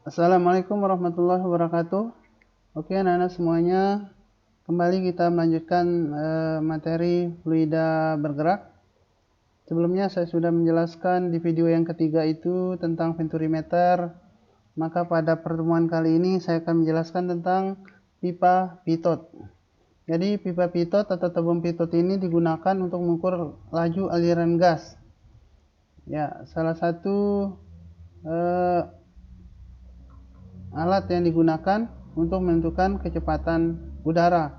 Assalamualaikum warahmatullahi wabarakatuh. Oke, anak-anak semuanya, kembali kita melanjutkan materi fluida bergerak. Sebelumnya saya sudah menjelaskan di video yang ketiga itu tentang venturimeter. Maka pada pertemuan kali ini saya akan menjelaskan tentang pipa pitot. Jadi pipa pitot atau tabung pitot ini digunakan untuk mengukur laju aliran gas. Ya, salah satu alat yang digunakan untuk menentukan kecepatan udara.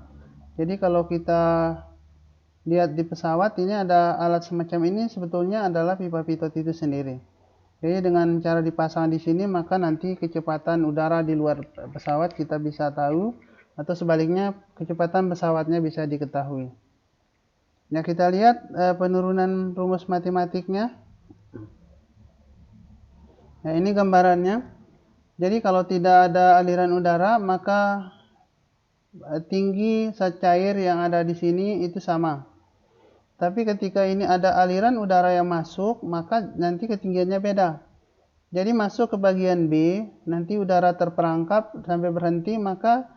Jadi kalau kita lihat di pesawat ini ada alat semacam ini, sebetulnya adalah pipa pitot itu sendiri. Jadi dengan cara dipasang di sini maka nanti kecepatan udara di luar pesawat kita bisa tahu, atau sebaliknya kecepatan pesawatnya bisa diketahui. Nah, kita lihat penurunan rumus matematiknya. Nah, ini gambarannya. Jadi kalau tidak ada aliran udara maka tinggi zat cair yang ada di sini itu sama. Tapi ketika ini ada aliran udara yang masuk, maka nanti ketinggiannya beda. Jadi masuk ke bagian B, nanti udara terperangkap sampai berhenti, maka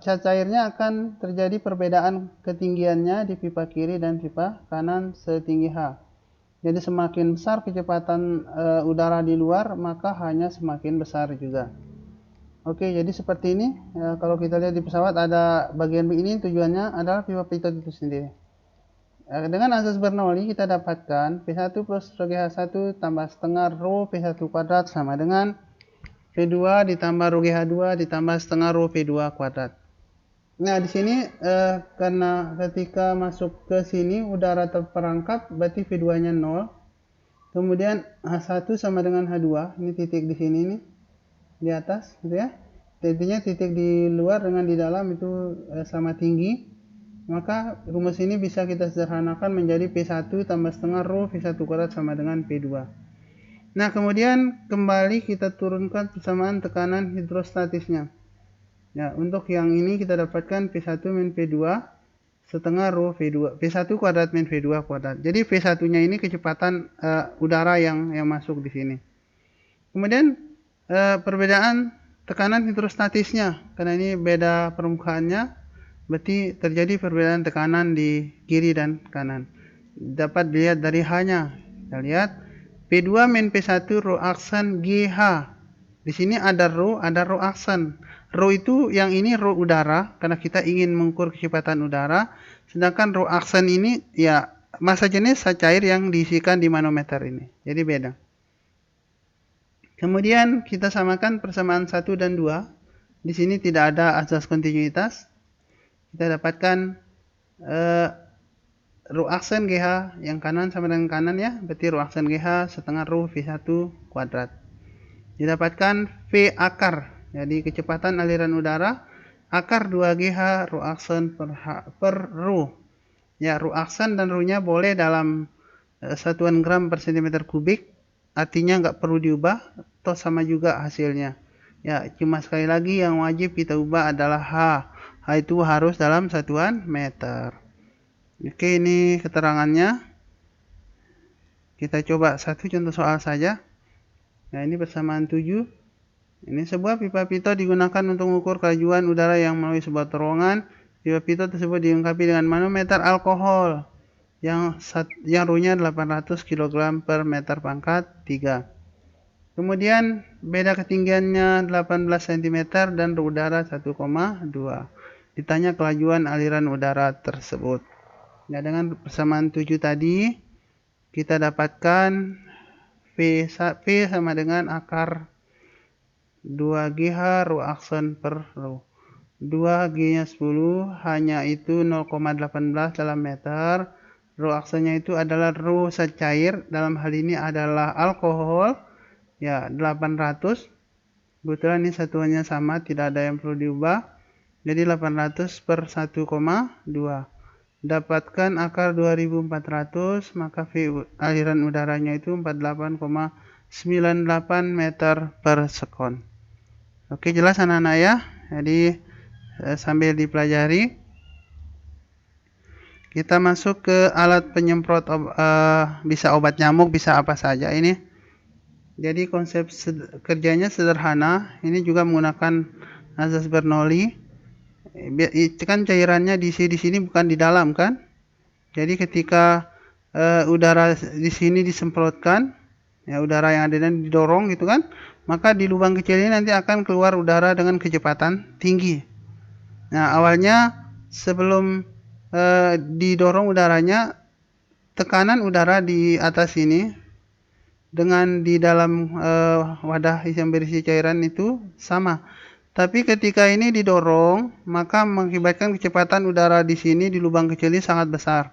zat cairnya akan terjadi perbedaan ketinggiannya di pipa kiri dan pipa kanan setinggi H. Jadi semakin besar kecepatan udara di luar, maka hanya semakin besar juga. Oke, jadi seperti ini. Kalau kita lihat di pesawat ada bagian B ini, tujuannya adalah pipa pitot itu sendiri. Dengan asas Bernoulli kita dapatkan P1 plus rho GH1 tambah setengah rho P1 kuadrat sama dengan P2 ditambah rho GH2 ditambah setengah rho P2 kuadrat. Nah, di sini karena ketika masuk ke sini udara terperangkap, berarti P2-nya 0. Kemudian H1 sama dengan H2, ini titik di sini nih, di atas gitu ya. Intinya titik di luar dengan di dalam itu sama tinggi. Maka rumus ini bisa kita sederhanakan menjadi P1 tambah setengah rho V1 kuadrat sama dengan P2. Nah, kemudian kembali kita turunkan persamaan tekanan hidrostatisnya. Ya, untuk yang ini kita dapatkan P1 min P2 setengah rho V2, P1 kuadrat min V2 kuadrat. Jadi V1-nya ini kecepatan udara yang masuk di sini. Kemudian perbedaan tekanan hidrostatisnya, karena ini beda permukaannya, berarti terjadi perbedaan tekanan di kiri dan kanan. Dapat dilihat dari H-nya. Kita lihat P2 min P1 rho aksen GH. Di sini ada rho aksen. Rho itu yang ini rho udara, karena kita ingin mengukur kecepatan udara. Sedangkan rho aksen ini ya massa jenis zat cair yang diisikan di manometer ini. Jadi beda. Kemudian kita samakan persamaan 1 dan 2. Di sini tidak ada asas kontinuitas. Kita dapatkan rho aksen GH yang kanan sama dengan kanan ya, berarti rho aksen GH setengah rho V1 kuadrat. Didapatkan V akar, jadi kecepatan aliran udara, akar 2GH rho aksen per rho. Ya, rho aksen dan rho-nya boleh dalam satuan gram per cm kubik, artinya nggak perlu diubah, toh sama juga hasilnya. Ya, cuma sekali lagi yang wajib kita ubah adalah H. H itu harus dalam satuan meter. Oke, ini keterangannya. Kita coba satu contoh soal saja. Nah, ini persamaan 7. Ini sebuah pipa pitot digunakan untuk mengukur kelajuan udara yang melalui sebuah terowongan. Pipa pitot tersebut dilengkapi dengan manometer alkohol yang rho-nya 800 kg per meter pangkat 3. Kemudian beda ketinggiannya 18 cm dan rho udara 1,2. Ditanya kelajuan aliran udara tersebut. Nah, dengan persamaan 7 tadi kita dapatkan V sama dengan akar 2GH rho aksen per rho. 2G-nya 10, hanya itu 0,18 dalam meter. Rho aksennya itu adalah rho zat cair, dalam hal ini adalah alkohol. Ya, 800. Kebetulan ini satuannya sama, tidak ada yang perlu diubah. Jadi 800 per 1,2. Dapatkan akar 2400, maka V aliran udaranya itu 48,98 meter per sekon. Oke, jelas anak-anak ya. Jadi sambil dipelajari. Kita masuk ke alat penyemprot bisa obat nyamuk, bisa apa saja ini. Jadi konsep kerjanya sederhana. Ini juga menggunakan azas Bernoulli. Kan cairannya diisi di sini bukan di dalam kan? Jadi ketika udara di sini disemprotkan, ya udara yang ada dan didorong gitu kan, maka di lubang kecil ini nanti akan keluar udara dengan kecepatan tinggi. Nah, awalnya sebelum didorong udaranya, tekanan udara di atas ini dengan di dalam wadah yang berisi cairan itu sama. Tapi ketika ini didorong, maka mengakibatkan kecepatan udara di sini di lubang kecil ini sangat besar.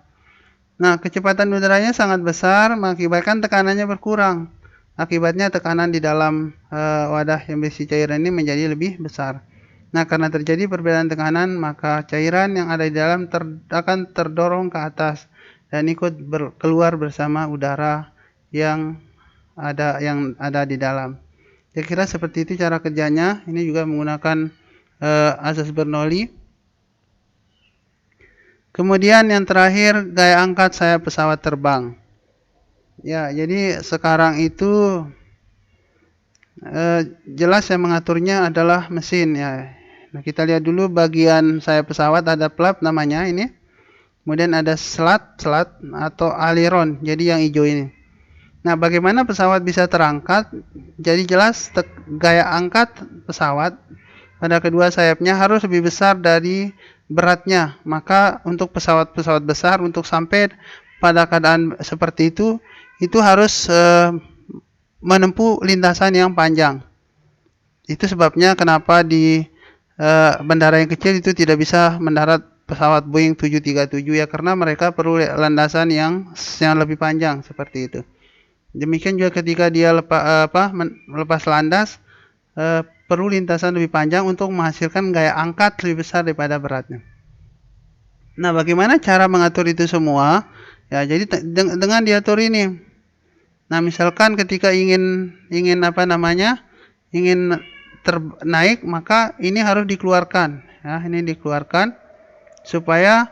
Nah, kecepatan udaranya sangat besar mengakibatkan tekanannya berkurang. Akibatnya tekanan di dalam wadah yang berisi cairan ini menjadi lebih besar. Nah, karena terjadi perbedaan tekanan, maka cairan yang ada di dalam akan terdorong ke atas dan ikut keluar bersama udara yang ada di dalam. Kira-kira seperti itu cara kerjanya. Ini juga menggunakan asas Bernoulli. Kemudian yang terakhir, gaya angkat sayap pesawat terbang. Ya, jadi sekarang itu jelas yang mengaturnya adalah mesin ya. Nah, kita lihat dulu bagian sayap pesawat, ada flap namanya ini. Kemudian ada slat atau aileron. Jadi yang hijau ini. Nah, bagaimana pesawat bisa terangkat? Jadi jelas gaya angkat pesawat pada kedua sayapnya harus lebih besar dari beratnya. Maka untuk pesawat-pesawat besar untuk sampai pada keadaan seperti itu harus menempuh lintasan yang panjang. Itu sebabnya kenapa di bandara yang kecil itu tidak bisa mendarat pesawat Boeing 737 ya, karena mereka perlu landasan yang lebih panjang seperti itu. Demikian juga ketika dia melepas landas, perlu lintasan lebih panjang untuk menghasilkan gaya angkat lebih besar daripada beratnya. Nah, bagaimana cara mengatur itu semua? Ya, jadi dengan diatur ini. Nah, misalkan ketika ingin naik, maka ini harus dikeluarkan. Ya, ini dikeluarkan supaya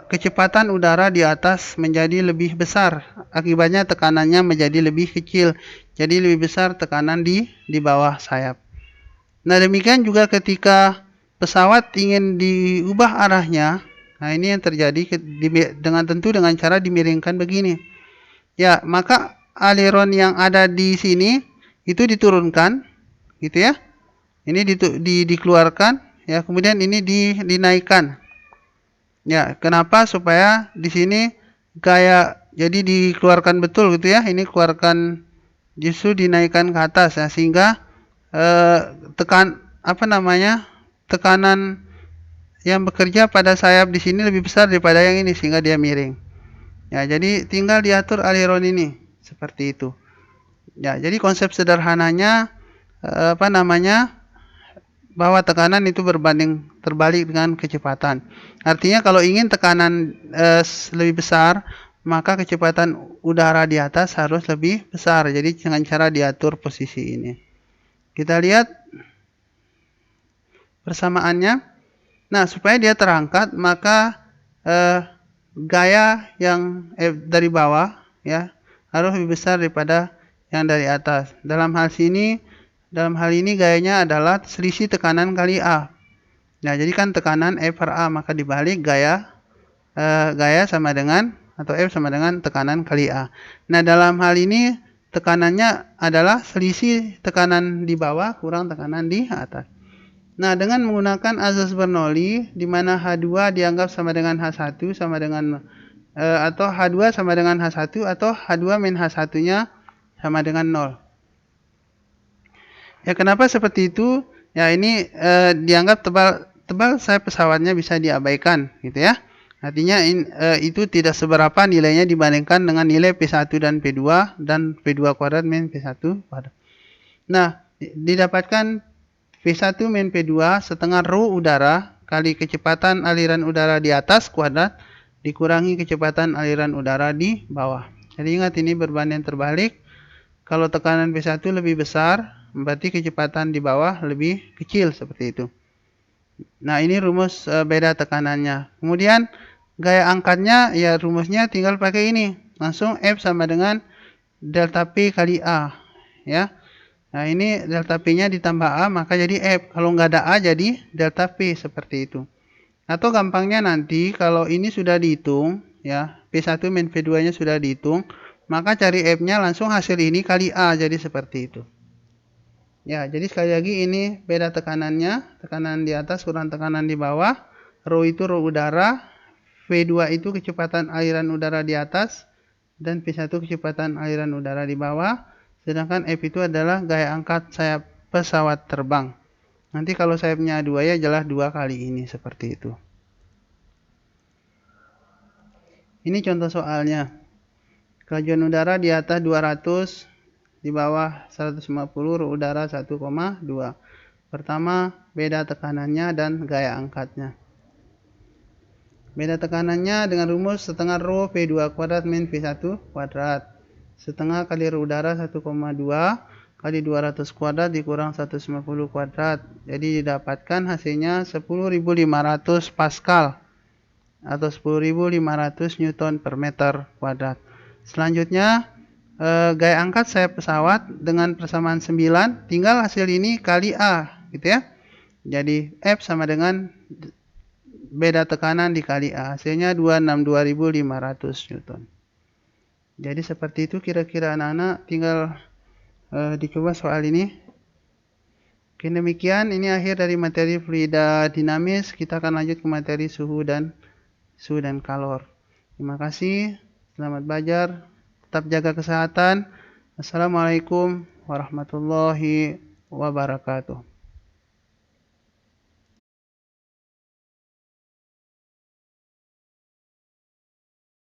kecepatan udara di atas menjadi lebih besar. Akibatnya tekanannya menjadi lebih kecil. Jadi lebih besar tekanan di bawah sayap. Nah, demikian juga ketika pesawat ingin diubah arahnya. Nah, ini yang terjadi dengan cara dimiringkan begini. Ya, maka aileron yang ada di sini itu diturunkan, gitu ya. Ini dikeluarkan, ya. Kemudian ini dinaikkan. Ya, kenapa? Supaya di sini jadi dikeluarkan betul gitu ya. Ini keluarkan justru dinaikkan ke atas ya, sehingga tekanan yang bekerja pada sayap di sini lebih besar daripada yang ini sehingga dia miring. Ya, jadi tinggal diatur aileron ini seperti itu. Ya, jadi konsep sederhananya bahwa tekanan itu berbanding terbalik dengan kecepatan. Artinya kalau ingin tekanan lebih besar, maka kecepatan udara di atas harus lebih besar. Jadi dengan cara diatur posisi ini. Kita lihat persamaannya. Nah, supaya dia terangkat, maka gaya yang dari bawah ya harus lebih besar daripada yang dari atas. Dalam hal ini gayanya adalah selisih tekanan kali A. Nah, jadi kan tekanan F per A, maka dibalik gaya sama dengan, atau F sama dengan tekanan kali A. Nah, dalam hal ini tekanannya adalah selisih tekanan di bawah kurang tekanan di atas. Nah, dengan menggunakan azas Bernoulli, di mana H2 dianggap sama dengan H1 sama dengan atau H2 sama dengan H1 atau H2 min H1-nya sama dengan 0. Ya, kenapa seperti itu? Ya, ini dianggap tebal sayap pesawatnya bisa diabaikan, gitu ya. Artinya itu tidak seberapa nilainya dibandingkan dengan nilai P1 dan P2 dan P2 kuadrat min P1 kuadrat. Nah, didapatkan P1 min P2 setengah rho udara kali kecepatan aliran udara di atas kuadrat dikurangi kecepatan aliran udara di bawah. Jadi ingat, ini berbanding terbalik. Kalau tekanan P1 lebih besar, berarti kecepatan di bawah lebih kecil, seperti itu. Nah, ini rumus beda tekanannya. Kemudian gaya angkatnya, ya rumusnya tinggal pakai ini. Langsung F sama dengan delta P kali A. ya. Nah, ini delta P-nya ditambah A, maka jadi F. Kalau nggak ada A, jadi delta P, seperti itu. Atau gampangnya nanti, kalau ini sudah dihitung, ya, P1 min P2-nya sudah dihitung, maka cari F-nya langsung hasil ini kali A, jadi seperti itu. Ya, jadi sekali lagi ini beda tekanannya, tekanan di atas kurang tekanan di bawah, rho itu rho udara, V2 itu kecepatan aliran udara di atas, dan P1 kecepatan aliran udara di bawah. Sedangkan F itu adalah gaya angkat sayap pesawat terbang. Nanti kalau sayapnya 2 ya jelas 2 kali ini, seperti itu. Ini contoh soalnya. Kelajuan udara di atas 200, di bawah 150, rho udara 1,2. Pertama, beda tekanannya dan gaya angkatnya. Beda tekanannya dengan rumus setengah rho V2 kuadrat min V1 kuadrat. Setengah kali rho udara 1,2 kali 200 kuadrat dikurang 150 kuadrat. Jadi didapatkan hasilnya 10.500 Pascal atau 10.500 Newton per meter kuadrat. Selanjutnya gaya angkat sayap pesawat dengan persamaan 9, tinggal hasil ini kali A, gitu ya. Jadi F sama dengan beda tekanan dikali A, hasilnya 262.500 Newton. Jadi seperti itu kira-kira anak-anak, tinggal dicoba soal ini. Oke, demikian ini akhir dari materi fluida dinamis. Kita akan lanjut ke materi suhu dan kalor. Terima kasih, selamat belajar, tetap jaga kesehatan. Assalamualaikum warahmatullahi wabarakatuh.